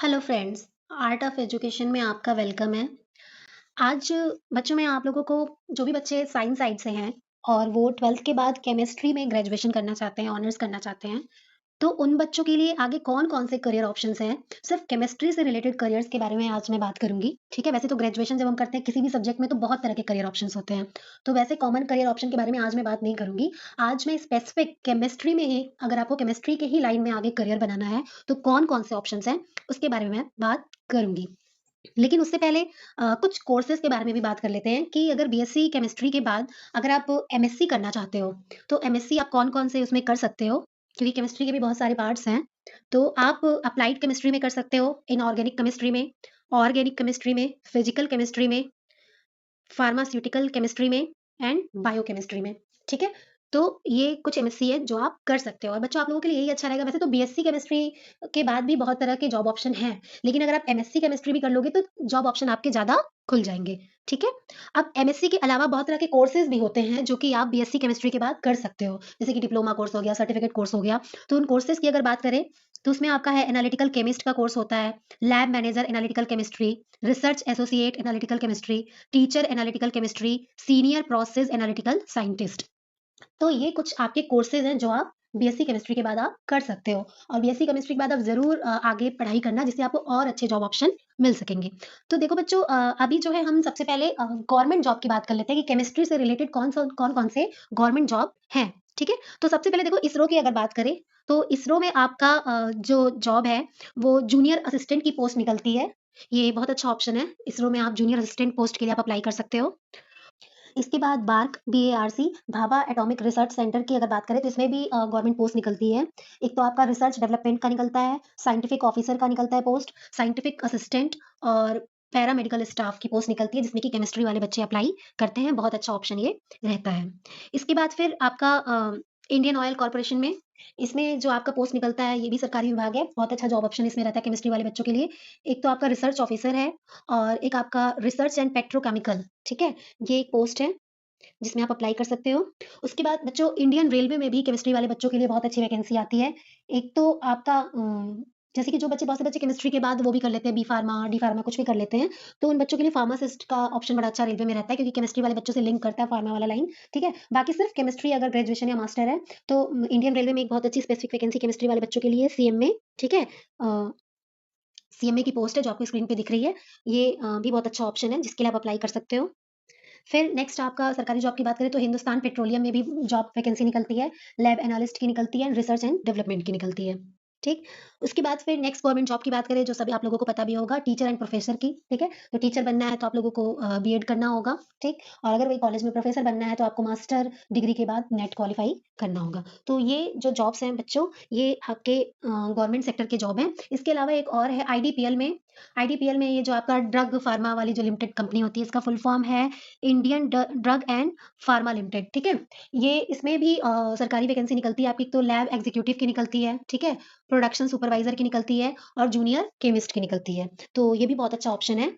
Hello friends, art of education में आपका welcome है। आज बच्चों में आप लोगों को जो भी बच्चे साइंस साइड से हैं और वो 12th के बाद केमिस्ट्री में ग्रेजुएशन करना चाहते हैं, ऑनर्स करना चाहते हैं, तो उन बच्चों के लिए आगे कौन-कौन से करियर ऑप्शंस हैं? सिर्फ़ केमिस्ट्री से रिलेटेड करियर्स के बारे में आज मैं बात करूँगी, ठीक है? वैसे तो ग्रेजुएशन जब हम करते हैं किसी भी सब्जेक्ट में तो बहुत तरह के करियर ऑप्शंस होते हैं। तो वैसे कॉमन करियर ऑप्शन के बारे में आज मैं बात नहीं करूँगी। आज मैं स्पेसिफ़िक केमिस्ट्री में ही अगर आपको केमिस्ट्री के ही लाइन में आगे करियर बनाना है, तो कौन-कौन से ऑप्शंस हैं, उसके बारे में मैं बात करूँगी। लेकिन उससे पहले कुछ कोर्सेज़ के बारे में भी बात कर लेते हैं कि अगर बीएससी केमिस्ट्री के बाद अगर आप एमएससी करना चाहते हो, तो एमएससी आप कौन-कौन से उसमें कर सकते हो? क्योंकि केमिस्ट्री के भी बहुत सारे पार्ट्स हैं। तो आप अप्लाइड केमिस्ट्री में कर सकते हो, इनऑर्गेनिक केमिस्ट्री में, ऑर्गेनिक केमिस्ट्री में, फिजिकल केमिस्ट्री में, फार्मास्यूटिकल केमिस्ट्री में एंड बायोकेमिस्ट्री में, ठीक है? तो ये कुछ एमएससी है जो आप कर सकते हो और बच्चों आप लोगों के लिए यही अच्छा रहेगा। वैसे तो बीएससी केमिस्ट्री के बाद भी बहुत तरह के जॉब ऑप्शन हैं, लेकिन अगर आप एमएससी केमिस्ट्री भी कर लोगे तो जॉब ऑप्शन आपके ज़्यादा खुल जाएँगे, ठीक है? अब एमएससी के अलावा बहुत तरह के कोर्सेज़ भी होते हैं जो कि आप बीएससी केमिस्ट्री के बाद कर सकते हो। जैसे कि डिप्लोमा कोर्स हो गया, सर्टिफिकेट कोर्स हो गया। तो उन कोर्सेज़ की अगर बात करें, तो उसमें आपका है एनालिटिकल केमिस्ट का कोर्स होता है, lab manager analytical chemistry, research associate analytical chemistry, teacher analytical chemistry, senior process analytical scientist. तो ये कुछ आपके कोर्सेज़ हैं जो आप बीएससी केमिस्ट्री के बाद आप कर सकते हो और बीएससी केमिस्ट्री के बाद आप ज़रूर आगे पढ़ाई करना जिससे आपको और अच्छे जॉब ऑप्शन मिल सकेंगे। तो देखो बच्चों अभी जो है हम सबसे पहले गवर्नमेंट जॉब की बात कर लेते हैं कि केमिस्ट्री से रिलेटेड कौन-कौन से गवर्नमेंट जॉब हैं, ठीक है? तो सबसे पहले देखो इसरो की अगर बात करें, तो इसरो में आपका जो जॉब है वो जूनियर असिस्टेंट की पोस्ट निकलती है। ये बहुत अच्छा ऑप्शन है। इसरो में आप जूनियर असिस्टेंट पोस्ट के लिए आप अप्लाई कर सकते हो। इसके बाद BARC BARC Bhabha atomic research centre की अगर बात करें तो इसमें भी गवर्नमेंट पोस्ट निकलती है। एक तो आपका रिसर्च डेवलपमेंट का निकलता है, साइंटिफिक ऑफिसर का निकलता है पोस्ट, साइंटिफिक असिस्टेंट और पैरामेडिकल स्टाफ की पोस्ट निकलती है जिसमें कि केमिस्ट्री वाले बच्चे अप्लाई करते हैं, बहुत अच्छा ऑप्शन ये रहता है। इसके बाद फिर आपका इंडियन ऑयल कॉर्पोरेशन में इसमें जो आपका पोस्ट निकलता है ये भी सरकारी विभाग है, बहुत अच्छा जॉब ऑप्शन इसमें रहता है केमिस्ट्री वाले बच्चों के लिए। एक तो आपका रिसर्च ऑफिसर है और एक आपका रिसर्च एंड पेट्रोकेमिकल, ठीक है? ये एक पोस्ट है। जिसमें आप अप्लाई कर सकते हो। उसके बाद बच्चों इंडियन रेलवे में भी केमिस्ट्री वाले बच्चों के लिए बहुत अच्छी वैकेंसी आती है। एक तो आपका जैसे कि जो बच्चे बहुत से बच्चे केमिस्ट्री के बाद वो भी कर लेते हैं बी फार्मा, डी फार्मा कुछ भी कर लेते हैं। तो उन बच्चों के लिए फार्मासिस्ट का ऑप्शन बड़ा अच्छा रेलवे में रहता है क्योंकि केमिस्ट्री वाले बच्चों से लिंक करता है फार्मा वाला लाइन, ठीक है? बाकी सिर्फ केमिस्ट्री अगर ग्रेजुएशन या मास्टर है तो इंडियन रेलवे में एक बहुत अच्छी स्पेसिफिक वैकेंसी केमिस्ट्री वाले बच्चों के लिए सीएम में, ठीक है? सीएमए की पोस्ट है जो आपको स्क्रीन पे दिख रही है। ये भी बहुत अच्छा ऑप्शन है जिसके लिए आप अप्लाई कर सकते हो। फिर नेक्स्ट आपका सरकारी जॉब की बात करें तो हिंदुस्तान पेट्रोलियम में भी जॉब वैकेंसी निकलती है, लैब एनालिस्ट की निकलती है, रिसर्च एंड डेवलपमेंट की निकलती है, ठीक? उसके बाद फिर नेक्स्ट गवर्नमेंट जॉब की बात करें जो सभी आप लोगों को पता भी होगा टीचर एंड प्रोफेसर की, ठीक है? तो टीचर बनना है तो आप लोगों को बीएड करना होगा, ठीक? और अगर वही कॉलेज में प्रोफेसर बनना है तो आपको मास्टर डिग्री के बाद नेट क्वालीफाई करना होगा। तो ये जो जॉब्स हैं बच्चों, ये आपके गवर्नमेंट सेक्टर के जॉब हैं। इसके अलावा एक और है आईडीपीएल में ये जो आपका ड्रग फार्मा वाली जो लिमिटेड कंपनी होती है इसका फुल फॉर्म है Indian drug and pharma limited, ठीक है? ये इसमें भी सरकारी वैकेंसी निकलती है आपकी एक तो लैब एग्जीक्यूटिव की निकलती है, ठीक है? प्रोडक्शन सुपरवाइज़र की निकलती है और जूनियर केमिस्ट की निकलती है। तो ये भी बहुत अच्छा ऑप्शन है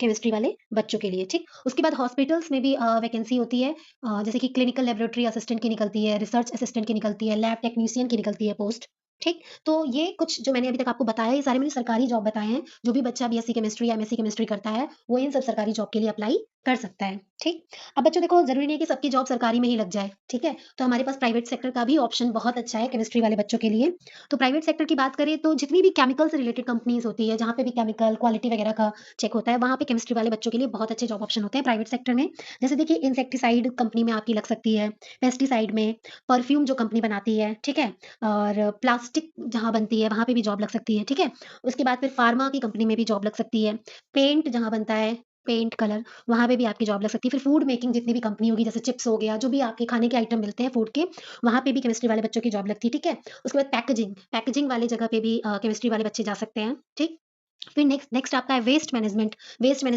केमिस्ट्री वाले बच्चों के लिए, ठीक? उसके बाद हॉस्पिटल्स में भी वैकेंसी होती है जैसे कि क्लिनिकल लैबोरेटरी असिस्टेंट की निकलती है, रिसर्च असिस्टेंट की निकलती है, लैब टेक्नीशियन की निकलती है पोस्ट, ठीक? तो ये कुछ जो मैंने अभी तक आपको बताया ये सारे मैंने सरकारी जॉब बताए हैं। जो भी बच्चा बीएससी केमिस्ट्री या एमएससी केमिस्ट्री करता है, वो इन सब सरकारी जॉब के लिए अप्लाई कर सकता है, ठीक? अब बच्चों देखो ज़रूरी नहीं है कि सबकी जॉब सरकारी में ही लग जाए, ठीक है? तो हमारे पास प्राइवेट सेक्टर का भी ऑप्शन बहुत अच्छा है केमिस्ट्री वाले बच्चों के लिए। तो प्राइवेट सेक्टर की बात करें तो जितनी भी केमिकल से रिलेटेड कंपनीज़ होती है, जहाँ पे भी केमिकल क्वालिटी वगैरह का चेक होता है, वहाँ पे केमिस्ट्री वाले बच्चों के लिए बहुत अच्छे जॉब ऑप्शन होते हैं प्राइवेट सेक्टर में। जैसे देखिए इंसेक्टिसाइड कंपनी में आपकी लग सकती है, पेस्टिसाइड में, परफ्यूम जो कंपनी बनाती है, ठीक है? और प्लास्टिक जहाँ बनती है, वहाँ पे भी जॉब लग सकती है, ठीक है? उसके बाद फिर फार्मा की कंपनी में भी जॉब लग सकती है। पेंट जहाँ बनता है, पेंट, कलर, वहाँ पे भी आपकी जॉब लग सकती है। फिर फूड मेकिंग जितनी भी कंपनी होगी, जैसे चिप्स हो गया, जो भी आपके खाने के आइटम मिलते हैं फूड के, वहाँ पे भी केमिस्ट्री वाले बच्चों की जॉब लगती है, ठीक है? उसके बाद पैकेजिंग वाली जगह पे भी केमिस्ट्री वाले बच्चे जा सकते हैं, ठीक? फिर नेक्स्ट नेक्स्ट आपका है वेस्ट मैनेजमेंट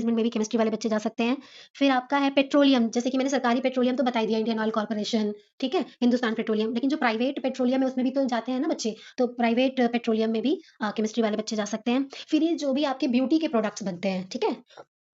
में भी केमिस्ट्री वाले बच्चे जा सकते हैं। फिर आपका है पेट्रोलियम, जैसे कि मैंने सरकारी पेट्रोलियम तो बता ही दिया इंडियन ऑयल कॉर्पोरेशन, ठीक है? हिंदुस्तान पेट्रोलियम, लेकिन जो प्राइवेट पेट्रोलियम है उसमें भी तो जाते हैं ना बच्चे, तो प्राइवेट पेट्रोलियम में भी केमिस्ट्री वाले बच्चे जा सकते हैं। फिर ये जो भी आपके ब्यूटी के प्रोडक्ट्स बनते हैं, ठीक है?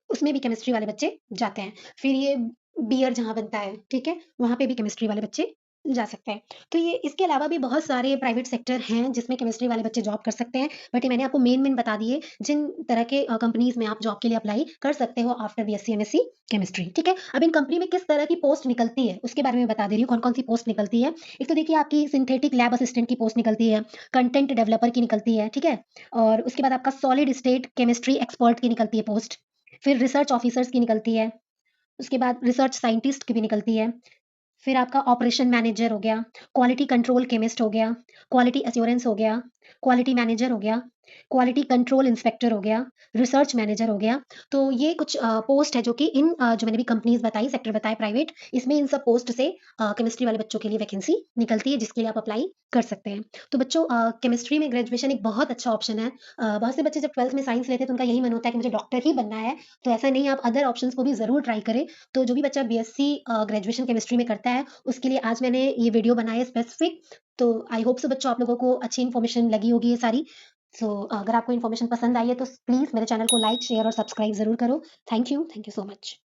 उसमें भी केमिस्ट्री वाले बच्चे जाते हैं। फिर ये बियर जहाँ बनता है, ठीक है? वहाँ पे भी केमिस्ट्री वाले बच्चे जा सकता है। तो ये इसके अलावा भी बहुत सारे प्राइवेट सेक्टर हैं जिसमें केमिस्ट्री वाले बच्चे जॉब कर सकते हैं। बट ये मैंने आपको मेन-मेन बता दिए जिन तरह के कंपनीज़ में आप जॉब के लिए अप्लाई कर सकते हो आफ्टर बीएससी, एमएससी केमिस्ट्री, ठीक है? अब इन कंपनी में किस तरह की पोस्ट निकलती है, उसके बारे में बता दे रही हूँ, कौन-कौन सी पोस्ट निकलती है। एक तो देखिए आपकी सिंथेटिक लैब असिस्टेंट की पोस्ट निकलती है, कंटेंट डेवलपर की निकलती है, ठीक है? और उसके बाद आपका सॉलिड स्टेट केमिस्ट्री एक्सपर्ट की निकलती है पोस्ट। फिर रिसर्च ऑफिसर्स की निकलती है, उसके बाद रिसर्च साइंटिस्ट की भी निकलती है। फिर आपका ऑपरेशन मैनेजर हो गया, क्वालिटी कंट्रोल केमिस्ट हो गया, क्वालिटी एश्योरेंस हो गया, क्वालिटी मैनेजर हो गया, क्वालिटी कंट्रोल इंस्पेक्टर हो गया, रिसर्च मैनेजर हो गया। तो ये कुछ पोस्ट है जो कि इन जो मैंने भी कंपनीज़ बताई, सेक्टर बताए प्राइवेट, इसमें इन सब पोस्ट से केमिस्ट्री वाले बच्चों के लिए वैकेंसी निकलती है जिसके लिए आप अप्लाई कर सकते हैं। तो बच्चों केमिस्ट्री में ग्रेजुएशन एक बहुत अच्छा ऑप्शन है। बहुत से बच्चे जब 12th में साइंस लेते हैं तो उनका यही मन होता है कि मुझे डॉक्टर ही बनना है। तो ऐसा नहीं है, आप अदर ऑप्शंस को भी ज़रूर ट्राई करें। तो जो भी बच्चा बीएससी ग्रेजुएशन केमिस्ट्री में करता है, उसके लिए आज मैंने ये वीडियो बनाई है स्पेसिफिक। तो आई होप सो बच्चों आप लोगों को अच्छी इन्फॉर्मेशन लगी होगी ये सारी। सो अगर आपको इन्फॉर्मेशन पसंद आई है तो प्लीज़ मेरे चैनल को लाइक, शेयर और सब्सक्राइब ज़रूर करो। Thank you so much.